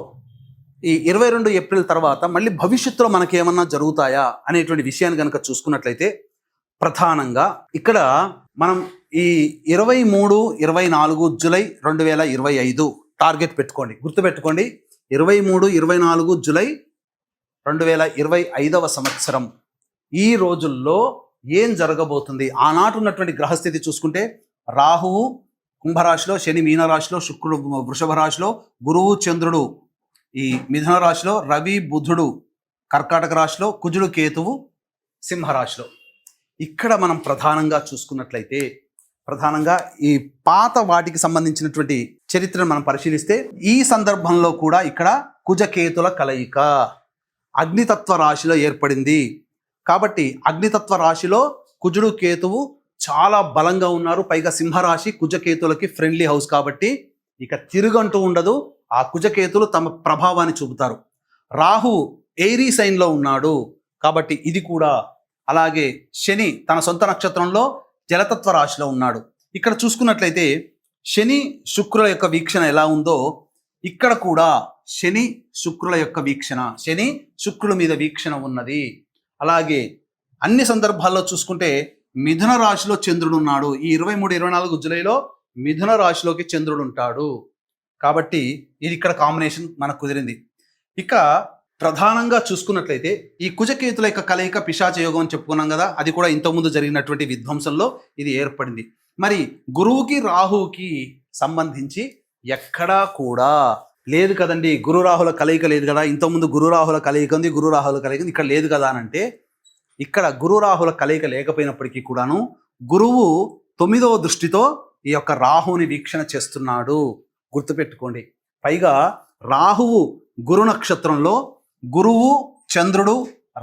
Speaker 4: ఈ 22 ఏప్రిల్ తర్వాత మళ్ళీ భవిష్యత్తులో మనకి ఏమన్నా జరుగుతాయా అనేటువంటి విషయాన్ని కనుక చూసుకున్నట్లయితే ప్రధానంగా ఇక్కడ మనం ఈ 23-24 జూలై 2025 టార్గెట్ పెట్టుకోండి. గుర్తుపెట్టుకోండి, 23-24 జూలై 2025 సంవత్సరం ఈ రోజుల్లో ఏం జరగబోతుంది? ఆనాటి ఉన్నటువంటి గ్రహస్థితి చూసుకుంటే రాహువు కుంభరాశిలో, శని మీనరాశిలో, శుక్రుడు వృషభ రాశిలో, గురువు చంద్రుడు ఈ మిథున రాశిలో, రవి బుధుడు కర్కాటక రాశిలో, కుజుడు కేతువు సింహరాశిలో. ఇక్కడ మనం ప్రధానంగా చూసుకున్నట్లయితే ప్రధానంగా ఈ పాత వాటికి సంబంధించినటువంటి చరిత్రను మనం పరిశీలిస్తే ఈ సందర్భంలో కూడా ఇక్కడ కుజకేతుల కలయిక అగ్నితత్వ రాశిలో ఏర్పడింది. కాబట్టి అగ్నితత్వ రాశిలో కుజుడు కేతువు చాలా బలంగా ఉన్నారు. పైగా సింహరాశి కుజకేతులకి ఫ్రెండ్లీ హౌస్ కాబట్టి ఇక తిరుగంటూ ఉండదు. ఆ కుజకేతులు తమ ప్రభావాన్ని చూపుతారు. రాహు ఎయిరీ సైన్లో ఉన్నాడు కాబట్టి ఇది కూడా. అలాగే శని తన సొంత నక్షత్రంలో జలతత్వ రాశిలో ఉన్నాడు. ఇక్కడ చూసుకున్నట్లయితే శని శుక్రుల యొక్క వీక్షణ ఎలా ఉందో ఇక్కడ కూడా శని శుక్రుల యొక్క వీక్షణ, శని శుక్రుల మీద వీక్షణ ఉన్నది. అలాగే అన్ని సందర్భాల్లో చూసుకుంటే మిథున రాశిలో చంద్రుడు ఉన్నాడు. ఈ 23-24 జూలైలో మిథున రాశిలోకి చంద్రుడు ఉంటాడు. కాబట్టి ఇది ఇక్కడ కాంబినేషన్ మనకు కుదిరింది. ఇక ప్రధానంగా చూసుకున్నట్లయితే ఈ కుజకేతుల యొక్క కలయిక పిశాచ యోగం అని చెప్పుకున్నాం కదా, అది కూడా ఇంతకుముందు జరిగినటువంటి విధ్వంసంలో ఇది ఏర్పడింది. మరి గురువుకి రాహువుకి సంబంధించి ఎక్కడా కూడా లేదు కదండి, గురు రాహుల కలయిక లేదు కదా, ఇంతకుముందు గురు రాహుల కలయిక ఉంది, గురు రాహుల కలయిక ఇక్కడ లేదు కదా అని అంటే ఇక్కడ గురు రాహుల కలయిక లేకపోయినప్పటికీ కూడాను గురువు 9వ దృష్టితో ఈ యొక్క రాహుని వీక్షణ చేస్తున్నాడు. గుర్తుపెట్టుకోండి. పైగా రాహువు గురు నక్షత్రంలో, గురువు చంద్రుడు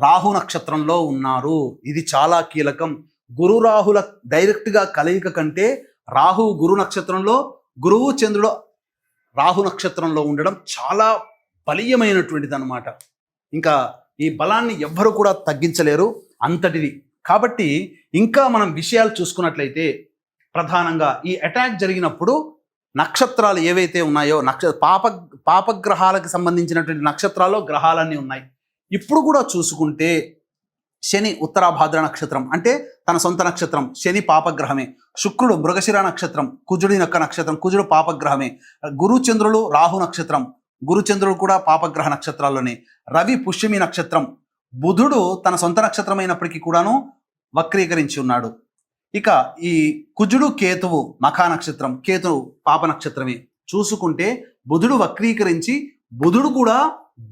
Speaker 4: రాహు నక్షత్రంలో ఉన్నారు. ఇది చాలా కీలకం. గురు రాహుల డైరెక్ట్గా కలయిక కంటే రాహువు గురు నక్షత్రంలో, గురువు చంద్రుడు రాహు నక్షత్రంలో ఉండడం చాలా బలీయమైనటువంటిది అన్నమాట. ఇంకా ఈ బలాన్ని ఎవ్వరు కూడా తగ్గించలేరు, అంతటిది. కాబట్టి ఇంకా మనం విషయాలు చూసుకున్నట్లయితే ప్రధానంగా ఈ అటాక్ జరిగినప్పుడు నక్షత్రాలు ఏవైతే ఉన్నాయో పాపగ్రహాలకు సంబంధించినటువంటి నక్షత్రాల్లో గ్రహాలన్నీ ఉన్నాయి. ఇప్పుడు కూడా చూసుకుంటే శని ఉత్తరాభాద్ర నక్షత్రం అంటే తన సొంత నక్షత్రం, శని పాపగ్రహమే. శుక్రుడు మృగశిర నక్షత్రం, కుజుడి యొక్క నక్షత్రం, కుజుడు పాపగ్రహమే. గురుచంద్రుడు రాహు నక్షత్రం, గురుచంద్రుడు కూడా పాపగ్రహ నక్షత్రాల్లోనే. రవి పుష్యమి నక్షత్రం, బుధుడు తన సొంత నక్షత్రమైనప్పటికీ కూడాను వక్రీకరించి ఉన్నాడు. ఇక ఈ కుజుడు కేతువు మఖా నక్షత్రం, కేతువు పాప నక్షత్రమే. చూసుకుంటే బుధుడు వక్రీకరించి బుధుడు కూడా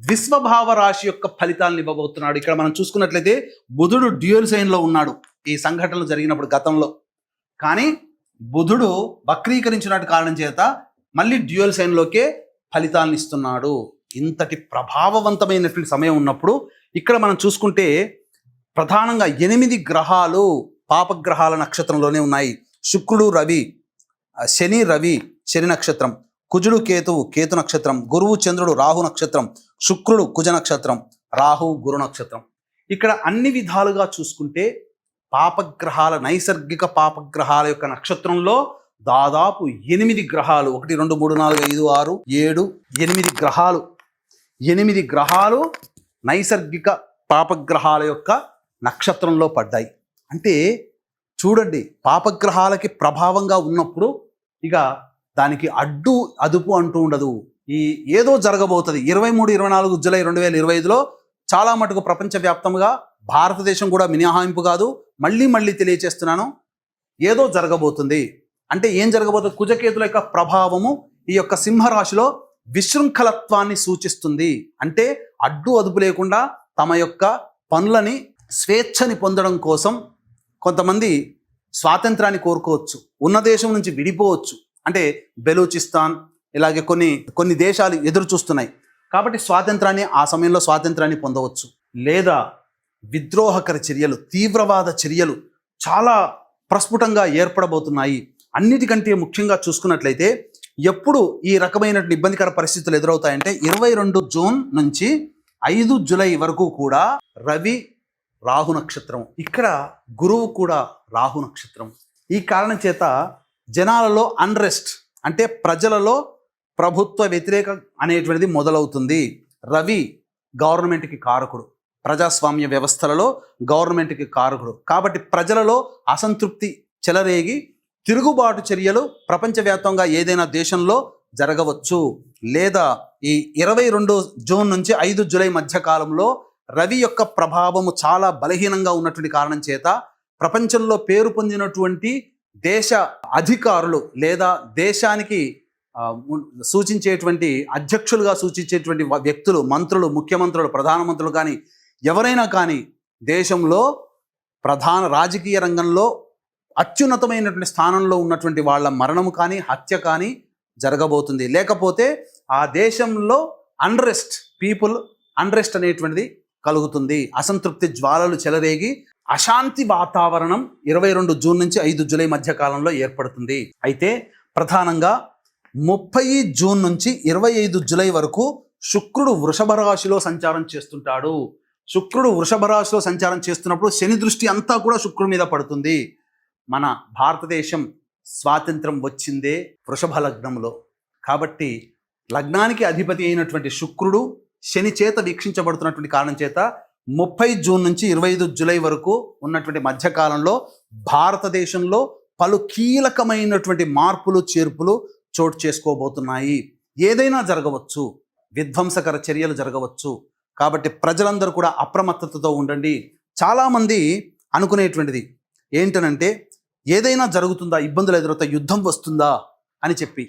Speaker 4: ద్విస్వభావ రాశి యొక్క ఫలితాలను ఇవ్వబోతున్నాడు. ఇక్కడ మనం చూసుకున్నట్లయితే బుధుడు డ్యూయల్ సైన్లో ఉన్నాడు ఈ సంఘటనలు జరిగినప్పుడు గతంలో. కానీ బుధుడు వక్రీకరించినట్టు కారణం చేత మళ్ళీ డ్యూయల్ సైన్లోకే ఫలితాలను ఇస్తున్నాడు. ఇంతటి ప్రభావవంతమైనటువంటి సమయం ఉన్నప్పుడు ఇక్కడ మనం చూసుకుంటే ప్రధానంగా 8 గ్రహాలు పాపగ్రహాల నక్షత్రంలోనే ఉన్నాయి. శుక్రుడు రవి, శని రవి శని నక్షత్రం, కుజుడు కేతువు కేతు నక్షత్రం, గురువు చంద్రుడు రాహు నక్షత్రం, శుక్రుడు కుజ నక్షత్రం, రాహు గురు నక్షత్రం. ఇక్కడ అన్ని విధాలుగా చూసుకుంటే పాపగ్రహాల నైసర్గిక పాపగ్రహాల యొక్క నక్షత్రంలో దాదాపు 8 గ్రహాలు 1 2 3 4 5 6 7 8 గ్రహాలు 8 గ్రహాలు నైసర్గిక పాపగ్రహాల యొక్క నక్షత్రంలో పడ్డాయి. అంటే చూడండి, పాపగ్రహాలకి ప్రభావంగా ఉన్నప్పుడు ఇక దానికి అడ్డు అదుపు అంటూ ఉండదు. ఈ ఏదో జరగబోతుంది. 23-24 జూలై 2025లో చాలా మటుకు ప్రపంచవ్యాప్తంగా, భారతదేశం కూడా మినహాయింపు కాదు, మళ్ళీ తెలియచేస్తున్నాను, ఏదో జరగబోతుంది. అంటే ఏం జరగబోతుంది? కుజకేతుల యొక్క ప్రభావము ఈ యొక్క సింహరాశిలో విశృంఖలత్వాన్ని సూచిస్తుంది. అంటే అడ్డు అదుపు లేకుండా తమ యొక్క పనులని స్వేచ్ఛని పొందడం కోసం కొంతమంది స్వాతంత్రాన్ని కోరుకోవచ్చు, ఉన్న దేశం నుంచి విడిపోవచ్చు. అంటే బెలూచిస్తాన్ ఇలాగే కొన్ని దేశాలు ఎదురు చూస్తున్నాయి కాబట్టి స్వాతంత్రాన్ని ఆ సమయంలో స్వాతంత్రాన్ని పొందవచ్చు. లేదా విద్రోహకర చర్యలు, తీవ్రవాద చర్యలు చాలా ప్రస్ఫుటంగా ఏర్పడబోతున్నాయి. అన్నిటికంటే ముఖ్యంగా చూసుకున్నట్లయితే ఎప్పుడు ఈ రకమైన ఇబ్బందికర పరిస్థితులు ఎదురవుతాయంటే 22 జూన్ నుంచి 5 జూలై వరకు కూడా రవి రాహు నక్షత్రం, ఇక్కడ గురువు కూడా రాహు నక్షత్రం. ఈ కారణం చేత జనాలలో అన్రెస్ట్ అంటే ప్రజలలో ప్రభుత్వ వ్యతిరేక అనేటువంటిది మొదలవుతుంది. రవి గవర్నమెంట్కి కారకుడు, ప్రజాస్వామ్య వ్యవస్థలలో గవర్నమెంట్కి కారకుడు. కాబట్టి ప్రజలలో అసంతృప్తి చెలరేగి తిరుగుబాటు చర్యలు ప్రపంచవ్యాప్తంగా ఏదైనా దేశంలో జరగవచ్చు. లేదా ఈ 22 జూన్ నుంచి 5 జూలై మధ్య కాలంలో రవి యొక్క ప్రభావము చాలా బలహీనంగా ఉన్నటువంటి కారణం చేత ప్రపంచంలో పేరు పొందినటువంటి దేశ అధికారులు లేదా దేశానికి సూచించేటువంటి అధ్యక్షులుగా సూచించేటువంటి వ్యక్తులు, మంత్రులు, ముఖ్యమంత్రులు, ప్రధానమంత్రులు కానీ ఎవరైనా కానీ దేశంలో ప్రధాన రాజకీయ రంగంలో అత్యున్నతమైనటువంటి స్థానంలో ఉన్నటువంటి వాళ్ళ మరణము కానీ హత్య కానీ జరగబోతుంది. లేకపోతే ఆ దేశంలో పీపుల్ అన్రెస్ట్ అనేటువంటిది కలుగుతుంది. అసంతృప్తి జ్వాలలు చెలరేగి అశాంతి వాతావరణం 22 జూన్ నుంచి 5 జూలై మధ్య కాలంలో ఏర్పడుతుంది. అయితే ప్రధానంగా 30 జూన్ నుంచి 25 జూలై వరకు శుక్రుడు వృషభ రాశిలో సంచారం చేస్తుంటాడు. శుక్రుడు వృషభ రాశిలో సంచారం చేస్తున్నప్పుడు శని దృష్టి అంతా కూడా శుక్రుడి మీద పడుతుంది. మన భారతదేశం స్వాతంత్రం వచ్చిందే వృషభ లగ్నంలో. కాబట్టి లగ్నానికి అధిపతి అయినటువంటి శుక్రుడు శని చేత వీక్షించబడుతున్నటువంటి కారణం చేత 30 జూన్ నుంచి 25 జూలై వరకు ఉన్నటువంటి మధ్యకాలంలో భారతదేశంలో పలు కీలకమైనటువంటి మార్పులు చేర్పులు చోటు చేసుకోబోతున్నాయి. ఏదైనా జరగవచ్చు, విధ్వంసకర చర్యలు జరగవచ్చు. కాబట్టి ప్రజలందరూ కూడా అప్రమత్తతతో ఉండండి. చాలామంది అనుకునేటువంటిది ఏంటనంటే ఏదైనా జరుగుతుందా, ఇబ్బందులు ఎదురవుతాయి, యుద్ధం వస్తుందా అని చెప్పి.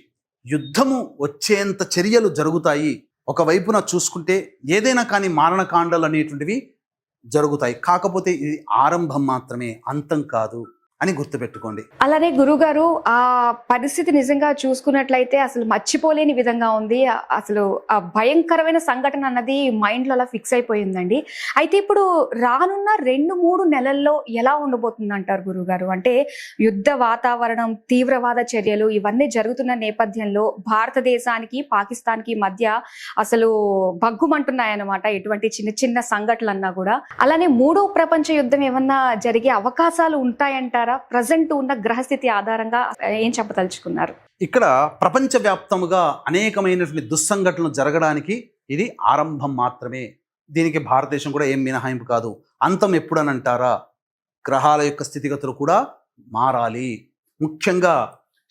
Speaker 4: యుద్ధము వచ్చేంత చర్యలు జరుగుతాయి. ఒకవైపున చూసుకుంటే ఏదైనా కానీ మారణకాండాలు అనేటువంటివి జరుగుతాయి. కాకపోతే ఇది ఆరంభం మాత్రమే, అంతం కాదు అని గుర్తుపెట్టుకోండి.
Speaker 3: అలానే గురుగారు, ఆ పరిస్థితి నిజంగా చూసుకున్నట్లయితే అసలు మర్చిపోలేని విధంగా ఉంది. అసలు ఆ భయంకరమైన సంఘటన అన్నది మైండ్లో అలా ఫిక్స్ అయిపోయిందండి. అయితే ఇప్పుడు రానున్న 2-3 నెలల్లో ఎలా ఉండబోతుంది అంటారు గురుగారు? అంటే యుద్ధ వాతావరణం, తీవ్రవాద చర్యలు ఇవన్నీ జరుగుతున్న నేపథ్యంలో భారతదేశానికి పాకిస్తాన్కి మధ్య అసలు భగ్గుమంటున్నాయన్నమాట ఎటువంటి చిన్న చిన్న సంఘటనలు అన్నా కూడా. అలానే 3వ ప్రపంచ యుద్ధం ఏమన్నా జరిగే అవకాశాలు ఉంటాయంటారా? ప్రజెంట్ ఉన్న గ్రహస్థితి ఆధారంగా ఏం చెప్పదలుచుకున్నారు?
Speaker 4: ఇక్కడ ప్రపంచవ్యాప్తముగా అనేకమైనటువంటి దుస్సంఘటనలు జరగడానికి ఇది ఆరంభం మాత్రమే. దీనికి భారతదేశం కూడా ఏం మినహాయింపు కాదు. అంతం ఎప్పుడనంటారా? గ్రహాల యొక్క స్థితిగతులు కూడా మారాలి. ముఖ్యంగా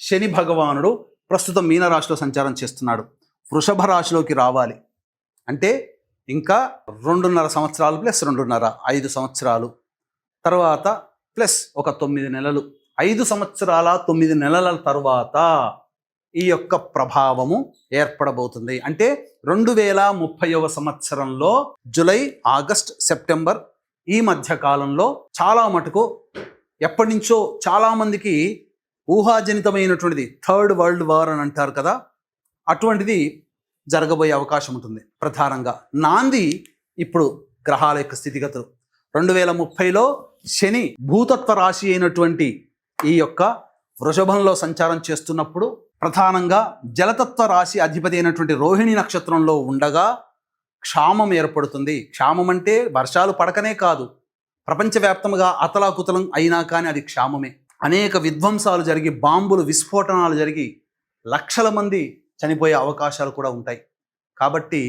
Speaker 4: శని భగవానుడు ప్రస్తుతం మీనరాశిలో సంచారం చేస్తున్నాడు. వృషభ రాశిలోకి రావాలి అంటే ఇంకా 2.5 సంవత్సరాలు ప్లస్ 2.5 5 సంవత్సరాలు తర్వాత ప్లస్ ఒక 9 నెలలు, 5 సంవత్సరాల 9 నెలల తర్వాత ఈ యొక్క ప్రభావము ఏర్పడబోతుంది. అంటే 2030వ సంవత్సరంలో జూలై, ఆగస్ట్, సెప్టెంబర్ ఈ మధ్య కాలంలో చాలా మటుకు ఎప్పటి నుంచో చాలామందికి ఊహాజనితమైనటువంటిది థర్డ్ వరల్డ్ వార్ అని అంటారు కదా, అటువంటిది జరగబోయే అవకాశం ఉంటుంది. ప్రధానంగా నాంది ఇప్పుడు గ్రహాల యొక్క స్థితిగతులు 2030లో శని భూతత్వ రాశి అయినటువంటి ఈ యొక్క వృషభంలో సంచారం చేస్తున్నప్పుడు ప్రధానంగా జలతత్వ రాశి అధిపతి అయినటువంటి రోహిణి నక్షత్రంలో ఉండగా క్షామం ఏర్పడుతుంది. క్షామం అంటే వర్షాలు పడకనే కాదు, ప్రపంచవ్యాప్తంగా అతలాకుతలం అయినా కానీ అది క్షామమే. అనేక విధ్వంసాలు జరిగి, బాంబులు విస్ఫోటనాలు జరిగి లక్షల మంది చనిపోయే అవకాశాలు కూడా ఉంటాయి. కాబట్టి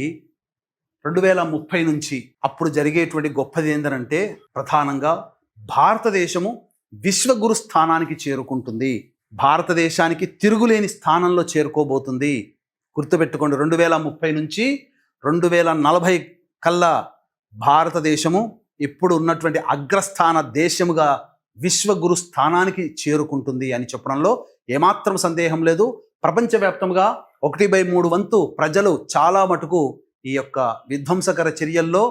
Speaker 4: 2030 నుంచి అప్పుడు జరిగేటువంటి గొప్పది ఏంటంటే ప్రధానంగా భారతదేశము విశ్వగురు స్థానానికి చేరుకుంటుంది. భారతదేశానికి తిరుగులేని స్థానంలో చేరుకోబోతుంది. గుర్తుపెట్టుకోండి, 2030 నుంచి 2040 కల్లా భారతదేశము ఇప్పుడు ఉన్నటువంటి అగ్రస్థాన దేశముగా విశ్వగురు స్థానానికి చేరుకుంటుంది అని చెప్పడంలో ఏమాత్రం సందేహం లేదు. ప్రపంచవ్యాప్తంగా 1/3 వంతు ప్రజలు చాలా మటుకు ఈ యొక్క విధ్వంసకర చర్యల్లో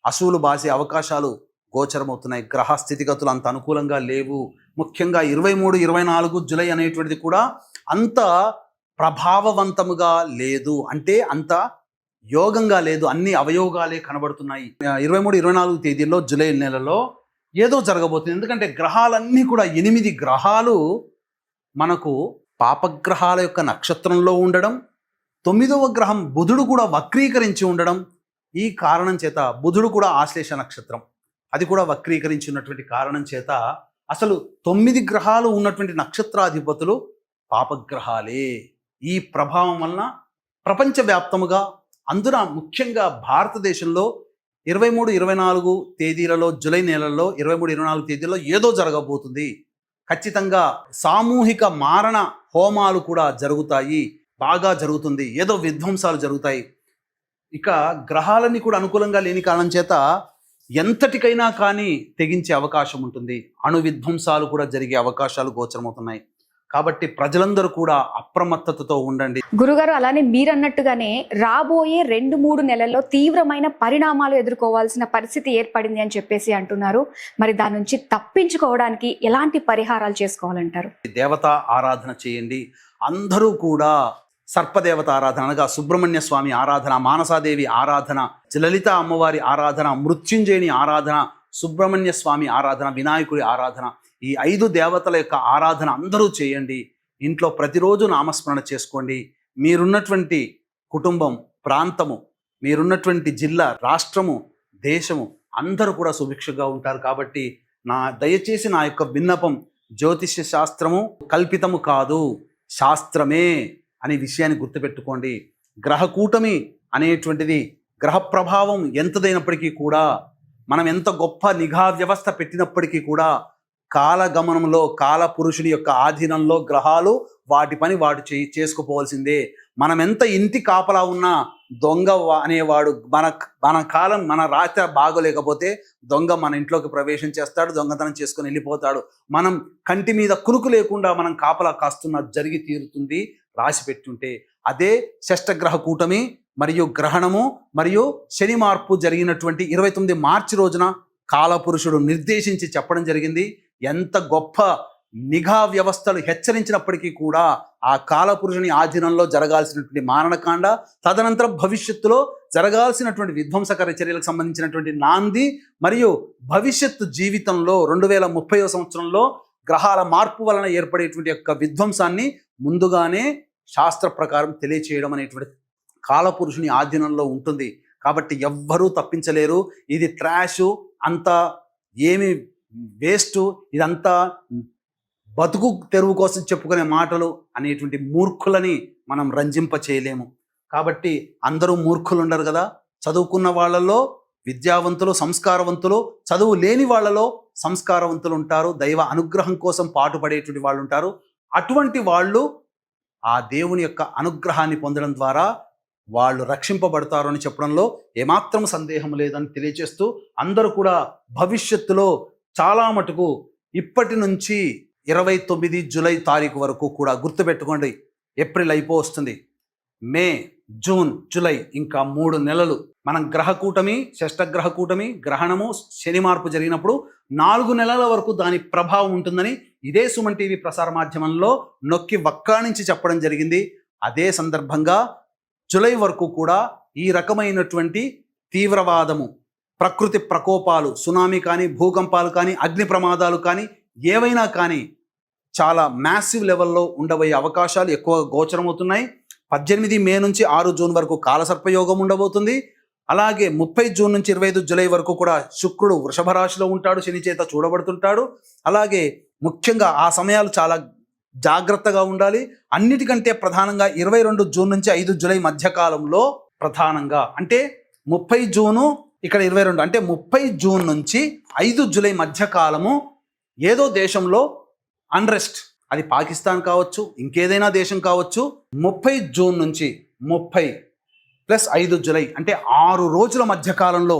Speaker 4: అసూలు బాసే అవకాశాలు గోచరమవుతున్నాయి. గ్రహ స్థితిగతులు అంత అనుకూలంగా లేవు. ముఖ్యంగా 23-24 జూలై అనేటువంటిది కూడా అంత ప్రభావవంతముగా లేదు, అంటే అంత యోగంగా లేదు. అన్ని అవయోగాలే కనబడుతున్నాయి. 23-24 తేదీల్లో జూలై నెలలో ఏదో జరగబోతుంది. ఎందుకంటే గ్రహాలన్నీ కూడా 8 గ్రహాలు మనకు పాపగ్రహాల యొక్క నక్షత్రంలో ఉండడం, 9వ గ్రహం బుధుడు కూడా వక్రీకరించి ఉండడం, ఈ కారణం చేత బుధుడు కూడా ఆశ్లేష నక్షత్రం, అది కూడా వక్రీకరించి ఉన్నటువంటి కారణం చేత అసలు 9 గ్రహాలు ఉన్నటువంటి నక్షత్రాధిపతులు పాపగ్రహాలే. ఈ ప్రభావం వలన ప్రపంచవ్యాప్తముగా అందున ముఖ్యంగా భారతదేశంలో 23-24 తేదీలలో జూలై నెలలో 23-24 తేదీలలో ఏదో జరగబోతుంది. ఖచ్చితంగా సామూహిక మారణ హోమాలు కూడా జరుగుతాయి, బాగా జరుగుతుంది. ఏదో విధ్వంసాలు జరుగుతాయి. ఇక గ్రహాలన్నీ కూడా అనుకూలంగా లేని కారణం చేత ఎంతటికైనా కానీ తెగించే అవకాశం ఉంటుంది. అణు విధ్వంసాలు కూడా జరిగే అవకాశాలు గోచరమవుతున్నాయి. కాబట్టి ప్రజలందరూ కూడా అప్రమత్తతతో ఉండండి.
Speaker 3: గురుగారు, అలానే మీరన్నట్టుగానే రాబోయే 2-3 నెలల్లో తీవ్రమైన పరిణామాలు ఎదుర్కోవాల్సిన పరిస్థితి ఏర్పడింది అని చెప్పేసి అంటున్నారు. మరి దాని నుంచి తప్పించుకోవడానికి ఎలాంటి పరిహారాలు చేసుకోవాలంటారు?
Speaker 4: దేవతా ఆరాధన చేయండి. అందరూ కూడా సర్పదేవత ఆరాధన అనగా సుబ్రహ్మణ్య స్వామి ఆరాధన, మానసాదేవి ఆరాధన, లలిత అమ్మవారి ఆరాధన, మృత్యుంజయుని ఆరాధన, సుబ్రహ్మణ్య స్వామి ఆరాధన, వినాయకుడి ఆరాధన, ఈ 5 దేవతల యొక్క ఆరాధన అందరూ చేయండి. ఇంట్లో ప్రతిరోజు నామస్మరణ చేసుకోండి. మీరున్నటువంటి కుటుంబం, ప్రాంతము, మీరున్నటువంటి జిల్లా, రాష్ట్రము, దేశము అందరూ కూడా సుభిక్షగా ఉంటారు. కాబట్టి దయచేసి నా యొక్క విన్నపం, జ్యోతిష్య శాస్త్రము కల్పితము కాదు, శాస్త్రమే అనే విషయాన్ని గుర్తుపెట్టుకోండి. గ్రహ కూటమి అనేటువంటిది గ్రహ ప్రభావం ఎంతదైనప్పటికీ కూడా, మనం ఎంత గొప్ప నిఘా వ్యవస్థ పెట్టినప్పటికీ కూడా, కాలగమనంలో కాల పురుషుని యొక్క ఆధీనంలో గ్రహాలు వాటి పని వాడు చేసుకుపోవాల్సిందే. మనం ఎంత ఇంటి కాపలా ఉన్నా దొంగ అనేవాడు మన కాలం మన రాత్రి బాగోలేకపోతే దొంగ మన ఇంట్లోకి ప్రవేశం చేస్తాడు, దొంగతనం చేసుకొని వెళ్ళిపోతాడు. మనం కంటి మీద కునుకు లేకుండా మనం కాపలా కాస్తున్న జరిగి తీరుతుంది రాసి పెట్టుంటే. అదే షష్టగ్రహ కూటమి మరియు గ్రహణము మరియు శని మార్పు జరిగినటువంటి 29 మార్చి రోజున కాలపురుషుడు నిర్దేశించి చెప్పడం జరిగింది. ఎంత గొప్ప నిఘా వ్యవస్థలు హెచ్చరించినప్పటికీ కూడా ఆ కాలపురుషుని ఆధీనంలో జరగాల్సినటువంటి మారణకాండ, తదనంతరం భవిష్యత్తులో జరగాల్సినటువంటి విధ్వంసకర చర్యలకు సంబంధించినటువంటి నాంది మరియు భవిష్యత్తు జీవితంలో 2030వ సంవత్సరంలో గ్రహాల మార్పు వలన ఏర్పడేటువంటి యొక్క విధ్వంసాన్ని ముందుగానే శాస్త్ర ప్రకారం తెలియచేయడం అనేటువంటి కాలపురుషుని ఆధీనంలో ఉంటుంది. కాబట్టి ఎవ్వరూ తప్పించలేరు. ఇది ట్రాషు, అంతా ఏమి వేస్ట్, ఇదంతా బతుకు తెరువు కోసం చెప్పుకునే మాటలు అనేటువంటి మూర్ఖులని మనం రంజింప చేయలేము. కాబట్టి అందరూ మూర్ఖులు ఉండరు కదా. చదువుకున్న వాళ్ళలో విద్యావంతులు, సంస్కారవంతులు, చదువు లేని వాళ్ళలో సంస్కారవంతులు ఉంటారు, దైవ అనుగ్రహం కోసం పాటుపడేటువంటి వాళ్ళు ఉంటారు. అటువంటి వాళ్ళు ఆ దేవుని యొక్క అనుగ్రహాన్ని పొందడం ద్వారా వాళ్ళు రక్షింపబడతారు అని చెప్పడంలో ఏమాత్రం సందేహం లేదని తెలియజేస్తూ, అందరూ కూడా భవిష్యత్తులో చాలా మటుకు ఇప్పటి నుంచి 29 జూలై తారీఖు వరకు కూడా గుర్తుపెట్టుకోండి. ఏప్రిల్ అయిపోతుంది, మే, జూన్, జూలై ఇంకా 3 నెలలు మనం గ్రహకూటమి, షష్టగ్రహ కూటమి, గ్రహణము, శని మార్పు జరిగినప్పుడు 4 నెలల వరకు దాని ప్రభావం ఉంటుందని ఇదే సుమన్ టీవీ ప్రసార మాధ్యమంలో నొక్కి వక్కాణించి చెప్పడం జరిగింది. అదే సందర్భంగా జూలై వరకు కూడా ఈ రకమైనటువంటి తీవ్రవాదము, ప్రకృతి ప్రకోపాలు, సునామీ కానీ, భూకంపాలు కానీ, అగ్ని ప్రమాదాలు కానీ, ఏవైనా కానీ చాలా మ్యాసివ్ లెవెల్లో ఉండబోయే అవకాశాలు ఎక్కువ గోచరమవుతున్నాయి. 18 మే నుంచి 6 జూన్ వరకు కాలసర్పయోగం ఉండబోతుంది. అలాగే 30 జూన్ నుంచి 25 జూలై వరకు కూడా శుక్రుడు వృషభ రాశిలో ఉంటాడు, శని చేత చూడబడుతుంటాడు. అలాగే ముఖ్యంగా ఆ సమయాలు చాలా జాగ్రత్తగా ఉండాలి. అన్నిటికంటే ప్రధానంగా 22 జూన్ నుంచి 5 జూలై మధ్యకాలంలో ప్రధానంగా, అంటే 30 జూను ఇక్కడ 22, అంటే 30 జూన్ నుంచి 5 జూలై మధ్యకాలము ఏదో దేశంలో అన్రెస్ట్, అది పాకిస్తాన్ కావచ్చు, ఇంకేదైనా దేశం కావచ్చు, 30 జూన్ నుంచి 30 ప్లస్ 5 జూలై అంటే 6 రోజుల మధ్యకాలంలో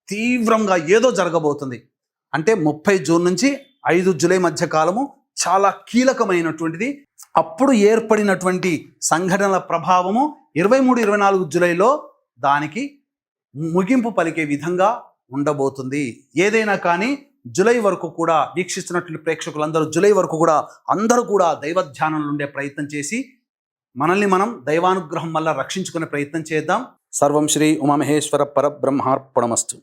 Speaker 4: తీవ్రంగా ఏదో జరగబోతుంది. అంటే 30 జూన్ నుంచి 5 జూలై మధ్యకాలము చాలా కీలకమైనటువంటిది. అప్పుడు ఏర్పడినటువంటి సంఘటనల ప్రభావము 23-24 జూలైలో దానికి ముగింపు పలికే విధంగా ఉండబోతుంది. ఏదైనా కానీ జూలై వరకు కూడా వీక్షిస్తున్నటువంటి ప్రేక్షకులందరూ జూలై వరకు కూడా అందరూ కూడా దైవ ధ్యానంలో ఉండే ప్రయత్నం చేసి మనల్ని మనం దైవానుగ్రహం వల్ల రక్షించుకునే ప్రయత్నం చేద్దాం. సర్వం శ్రీ ఉమామహేశ్వర పరబ్రహ్మార్పణమస్తు.